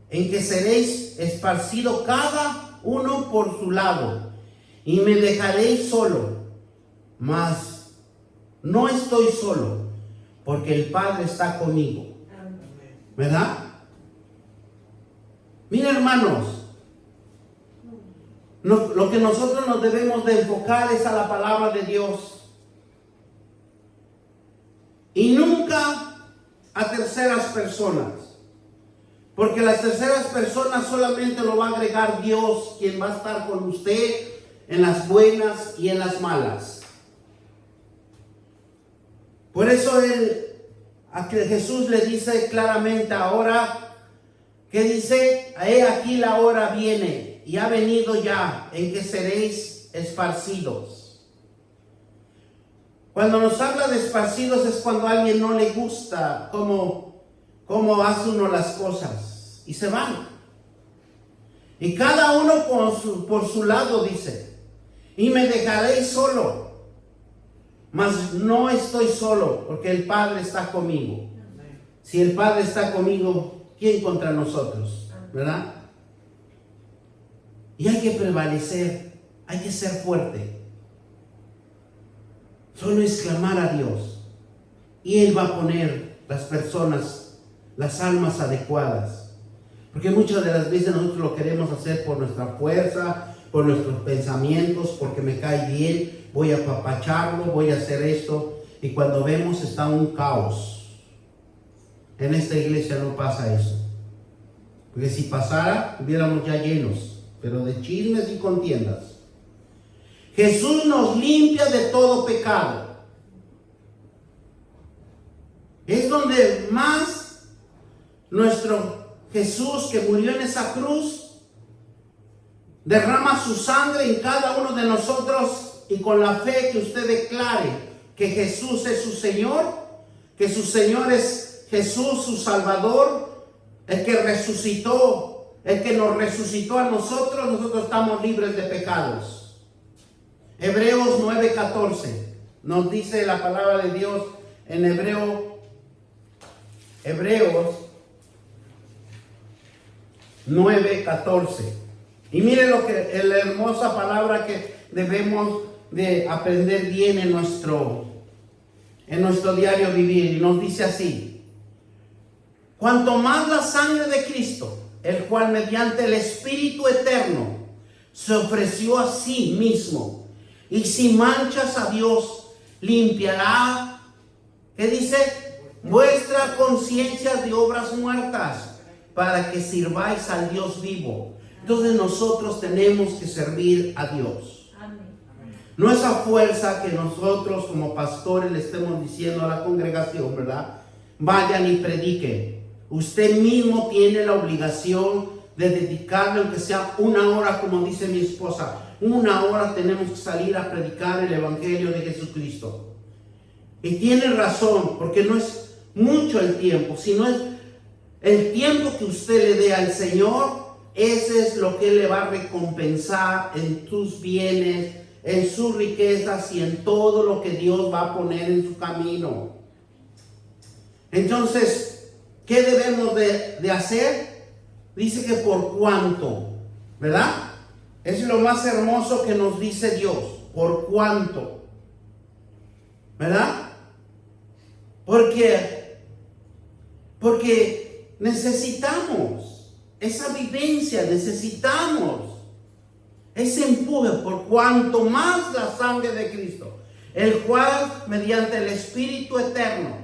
en que seréis esparcidos cada uno por su lado, y me dejaréis solo, mas no estoy solo, porque el Padre está conmigo. ¿Verdad? Miren, hermanos, lo que nosotros nos debemos de enfocar es a la palabra de Dios. Y nunca a terceras personas. Porque las terceras personas solamente lo va a agregar Dios, quien va a estar con usted en las buenas y en las malas. Por eso a que Jesús le dice claramente ahora, ¿qué dice? He aquí la hora viene. viene y ha venido ya, en que seréis esparcidos. Cuando nos habla de esparcidos es cuando a alguien no le gusta cómo hace uno las cosas y se van. Y cada uno por su lado dice, y me dejaréis solo, mas no estoy solo, porque el Padre está conmigo. Si el Padre está conmigo, ¿quién contra nosotros? ¿Verdad? Y hay que prevalecer, hay que ser fuerte. Solo es clamar a Dios y Él va a poner las personas, las almas adecuadas. Porque muchas de las veces nosotros lo queremos hacer por nuestra fuerza, por nuestros pensamientos, porque me cae bien, voy a apapacharlo, voy a hacer esto. Y cuando vemos está un caos. En esta iglesia no pasa eso. Porque si pasara, estuviéramos ya llenos, pero de chismes y contiendas. Jesús nos limpia de todo pecado. Es donde más nuestro Jesús, que murió en esa cruz, derrama su sangre en cada uno de nosotros, y con la fe que usted declare que Jesús es su Señor, que su Señor es Jesús, su Salvador, el que resucitó, el que nos resucitó a nosotros estamos libres de pecados. Hebreos 9:14 nos dice la palabra de Dios en Hebreos 9:14. Y mire la hermosa palabra que debemos de aprender bien en nuestro diario vivir. Y nos dice así: cuanto más la sangre de Cristo, el cual mediante el Espíritu eterno se ofreció a sí mismo, y sin manchas a Dios, limpiará, ¿qué dice? Vuestra conciencia de obras muertas, para que sirváis al Dios vivo. Entonces nosotros tenemos que servir a Dios. No esa fuerza que nosotros como pastores le estemos diciendo a la congregación, ¿verdad? Vayan y prediquen. Usted mismo tiene la obligación de dedicarle, aunque sea una hora, como dice mi esposa, una hora tenemos que salir a predicar el Evangelio de Jesucristo. Y tiene razón, porque no es mucho el tiempo, sino es el tiempo que usted le dé al Señor. Ese es lo que Él le va a recompensar en tus bienes, en sus riquezas y en todo lo que Dios va a poner en su camino. Entonces, ¿qué debemos de hacer? Dice que por cuanto, ¿verdad? Es lo más hermoso que nos dice Dios. Por cuanto, ¿verdad? Porque necesitamos esa vivencia, necesitamos ese empuje. Por cuanto más la sangre de Cristo, el cual mediante el Espíritu eterno,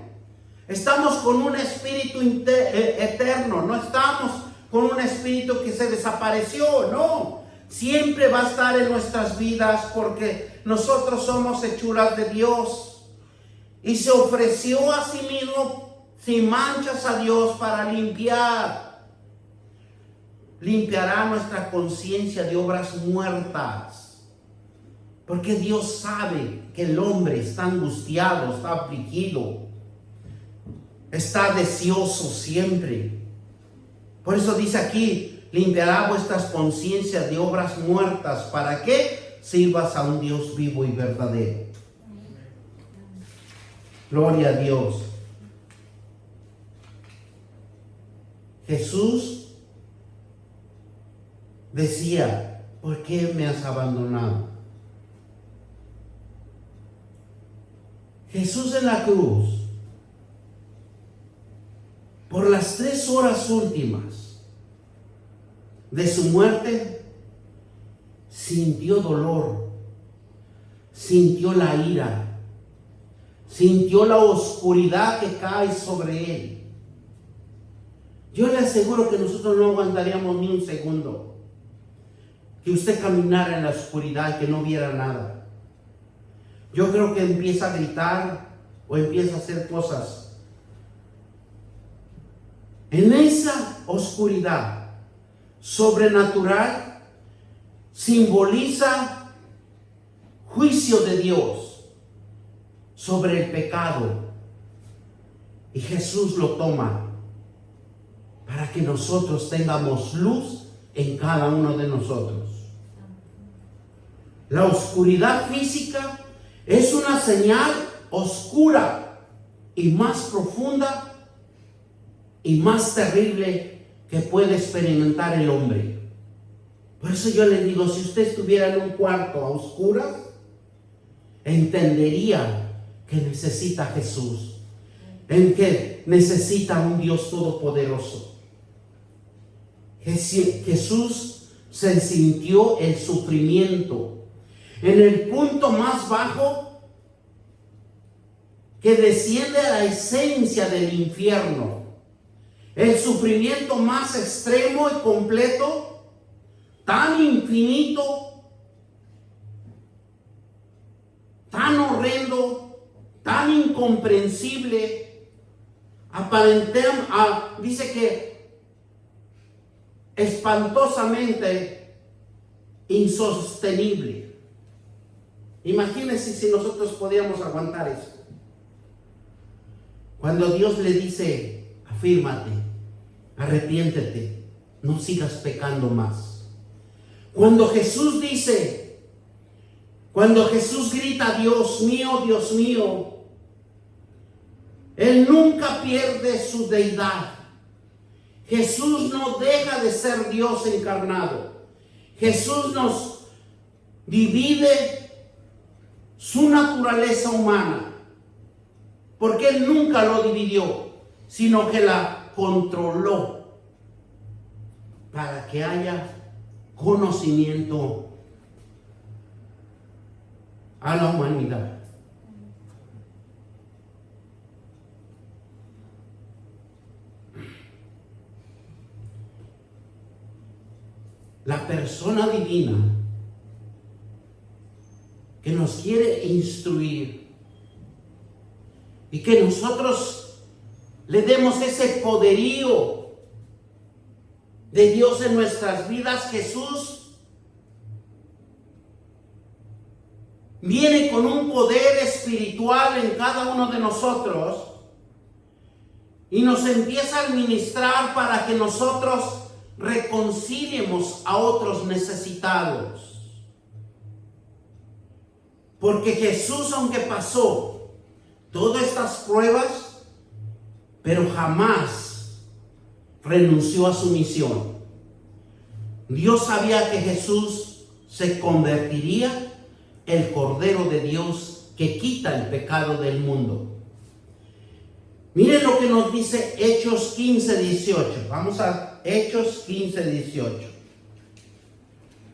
estamos con un espíritu eterno, no estamos con un espíritu que se desapareció, no. Siempre va a estar en nuestras vidas, porque nosotros somos hechuras de Dios. Y se ofreció a sí mismo sin manchas a Dios para limpiará nuestra conciencia de obras muertas. Porque Dios sabe que el hombre está angustiado, está afligido, está deseoso siempre. Por eso dice aquí: limpiará vuestras conciencias de obras muertas, para que sirvas a un Dios vivo y verdadero. Gloria a Dios. Jesús decía: ¿por qué me has abandonado? Jesús en la cruz, por las 3 horas últimas de su muerte, sintió dolor, sintió la ira, sintió la oscuridad que cae sobre él. Yo le aseguro que nosotros no aguantaríamos ni un segundo que usted caminara en la oscuridad y que no viera nada. Yo creo que empieza a gritar o empieza a hacer cosas. En esa oscuridad sobrenatural, simboliza juicio de Dios sobre el pecado. Y Jesús lo toma para que nosotros tengamos luz en cada uno de nosotros. La oscuridad física es una señal oscura y más profunda y más terrible que puede experimentar el hombre. Por eso yo les digo, si usted estuviera en un cuarto a oscuras, entendería que necesita a Jesús, en que necesita un Dios todopoderoso. Jesús se sintió el sufrimiento en el punto más bajo que desciende a la esencia del infierno. El sufrimiento más extremo y completo, tan infinito, tan horrendo, tan incomprensible, dice que espantosamente insostenible. Imagínense si nosotros podíamos aguantar eso. Cuando Dios le dice, afírmate, arrepiéntete, no sigas pecando más. Cuando Jesús grita, Dios mío, Él nunca pierde su deidad. Jesús no deja de ser Dios encarnado. Jesús nos divide su naturaleza humana, porque Él nunca lo dividió, sino que la controló para que haya conocimiento a la humanidad. La persona divina que nos quiere instruir y que nosotros le demos ese poderío de Dios en nuestras vidas. Jesús viene con un poder espiritual en cada uno de nosotros y nos empieza a administrar para que nosotros reconciliemos a otros necesitados. Porque Jesús, aunque pasó todas estas pruebas, pero jamás renunció a su misión. Dios sabía que Jesús se convertiría en el Cordero de Dios que quita el pecado del mundo. Miren lo que nos dice Hechos 15:18. Vamos a Hechos 15:18.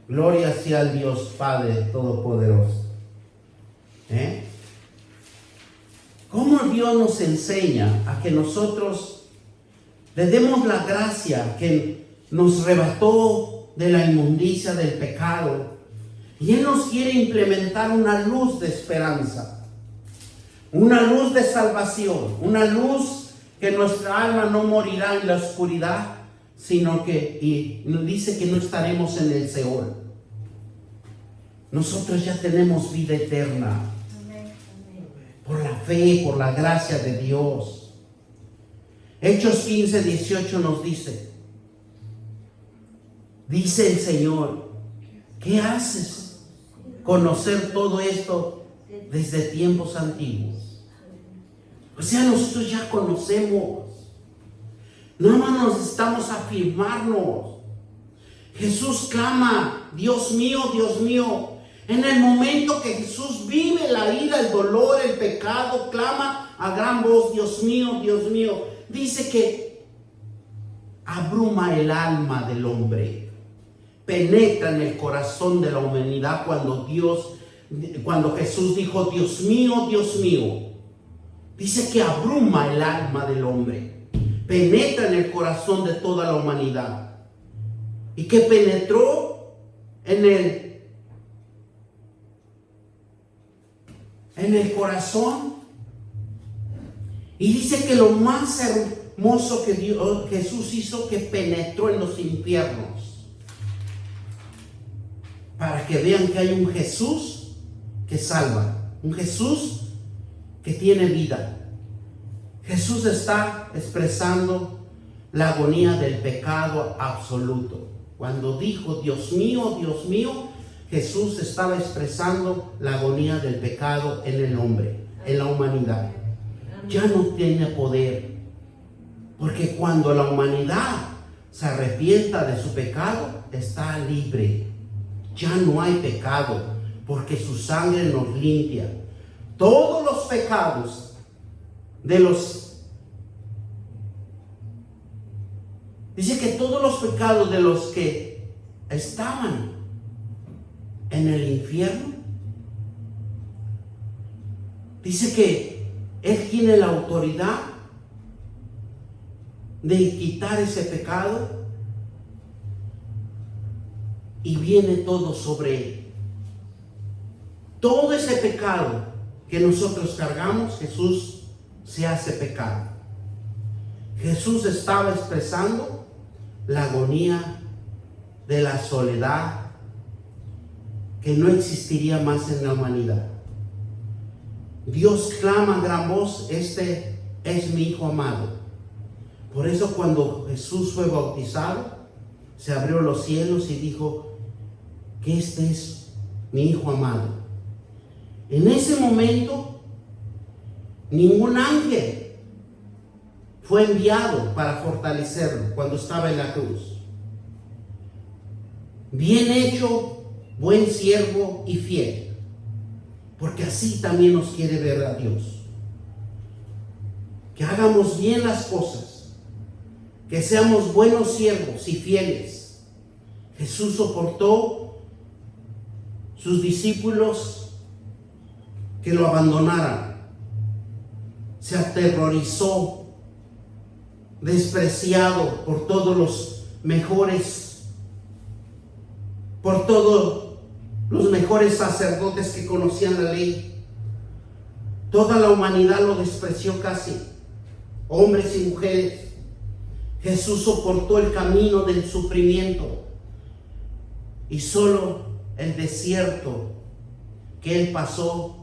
Gloria sea al Dios Padre Todopoderoso. ¿Cómo Dios nos enseña a que nosotros le demos la gracia que nos arrebató de la inmundicia del pecado? Y Él nos quiere implementar una luz de esperanza, una luz de salvación, una luz que nuestra alma no morirá en la oscuridad, sino que, y nos dice que no estaremos en el Seol. Nosotros ya tenemos vida eterna. Por la fe, por la gracia de Dios. Hechos 15:18 nos dice el Señor, ¿qué haces? Conocer todo esto desde tiempos antiguos. O sea, nosotros ya conocemos. Nada más necesitamos afirmarnos. Jesús clama, Dios mío. En el momento que Jesús vive la ira, el dolor, el pecado, clama a gran voz, Dios mío. Dice que abruma el alma del hombre, penetra en el corazón de la humanidad cuando Jesús dijo, Dios mío. Dice que abruma el alma del hombre, penetra en el corazón de toda la humanidad. Y que penetró en el corazón. Y dice que lo más hermoso que Jesús hizo, que penetró en los infiernos para que vean que hay un Jesús que salva, un Jesús que tiene vida. Jesús está expresando la agonía del pecado absoluto. Cuando dijo, Dios mío, Jesús estaba expresando la agonía del pecado en el hombre, en la humanidad. Ya no tiene poder, porque cuando la humanidad se arrepienta de su pecado, está libre. Ya no hay pecado, porque su sangre nos limpia. Todos los pecados dice que todos los pecados de los que estaban en el infierno, dice que Él tiene la autoridad de quitar ese pecado y viene todo sobre Él. Todo ese pecado que nosotros cargamos, Jesús se hace pecado. Jesús estaba expresando la agonía de la soledad que no existiría más en la humanidad. Dios clama a gran voz, este es mi Hijo amado. Por eso cuando Jesús fue bautizado, se abrió los cielos y dijo que este es mi Hijo amado. En ese momento, ningún ángel fue enviado para fortalecerlo cuando estaba en la cruz. Bien hecho, buen siervo y fiel, porque así también nos quiere ver a Dios. Que hagamos bien las cosas, que seamos buenos siervos y fieles. Jesús soportó sus discípulos que lo abandonaran. Se aterrorizó, despreciado por todos los mejores, por todos los mejores sacerdotes que conocían la ley. Toda la humanidad lo despreció casi, hombres y mujeres. Jesús soportó el camino del sufrimiento y solo el desierto que Él pasó,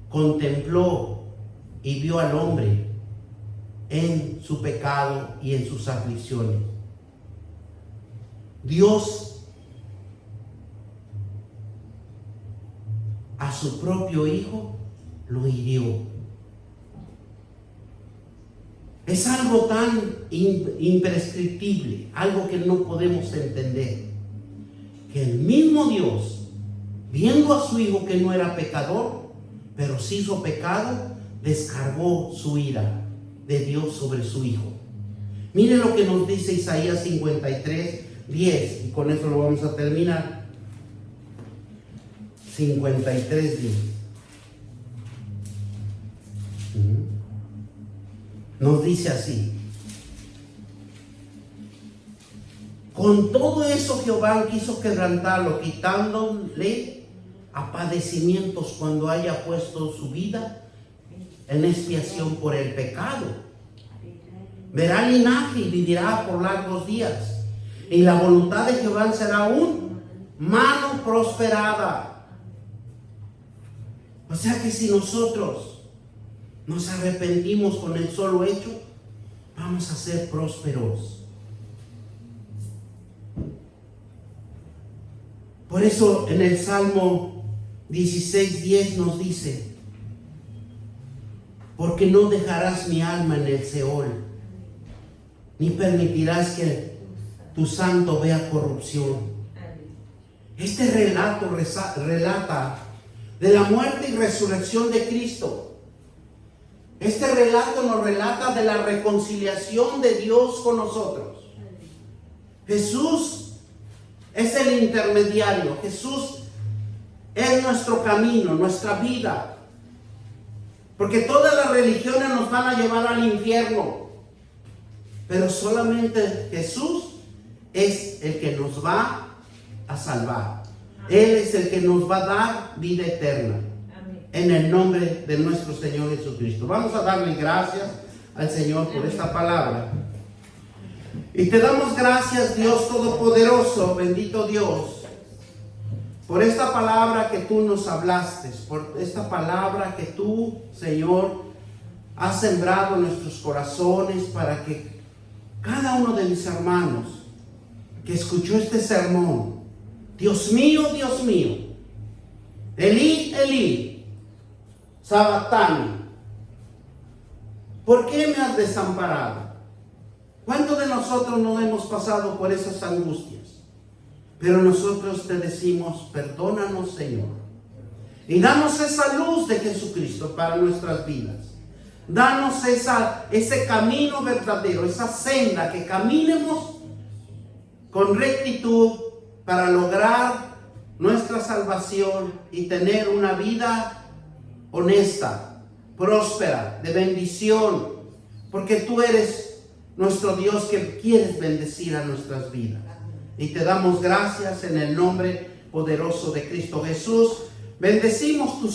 contempló y vio al hombre en su pecado y en sus aflicciones. Dios a su propio Hijo lo hirió. Es algo tan imprescriptible, algo que no podemos entender, que el mismo Dios, viendo a su Hijo que no era pecador, pero sí hizo pecado, descargó su ira de Dios sobre su Hijo. Mire lo que nos dice Isaías 53:10, y con eso lo vamos a terminar. 53:10. Nos dice así: con todo eso Jehová quiso quebrantarlo, quitándole a padecimientos cuando haya puesto su vida en expiación por el pecado. Verá linaje y vivirá por largos días, y la voluntad de Jehová será un mano prosperada. O sea que si nosotros nos arrepentimos con el solo hecho, vamos a ser prósperos. Por eso en el Salmo 16:10 nos dice: porque no dejarás mi alma en el Seol, ni permitirás que tu santo vea corrupción. Este relato relata de la muerte y resurrección de Cristo. Este relato nos relata de la reconciliación de Dios con nosotros. Jesús es el intermediario. Jesús es nuestro camino, nuestra vida. Porque todas las religiones nos van a llevar al infierno. Pero solamente Jesús es el que nos va a salvar. Él es el que nos va a dar vida eterna. En el nombre de nuestro Señor Jesucristo. Vamos a darle gracias al Señor por esta palabra. Y te damos gracias, Dios Todopoderoso, bendito Dios, por esta palabra que tú nos hablaste, por esta palabra que tú, Señor, has sembrado en nuestros corazones para que cada uno de mis hermanos que escuchó este sermón, Dios mío, Elí, Elí, Sabatani, ¿por qué me has desamparado? ¿Cuántos de nosotros no hemos pasado por esas angustias? Pero nosotros te decimos, perdónanos, Señor. Y danos esa luz de Jesucristo para nuestras vidas. Danos ese camino verdadero, esa senda que caminemos con rectitud para lograr nuestra salvación y tener una vida honesta, próspera, de bendición. Porque tú eres nuestro Dios que quieres bendecir a nuestras vidas. Y te damos gracias en el nombre poderoso de Cristo Jesús. Bendecimos tu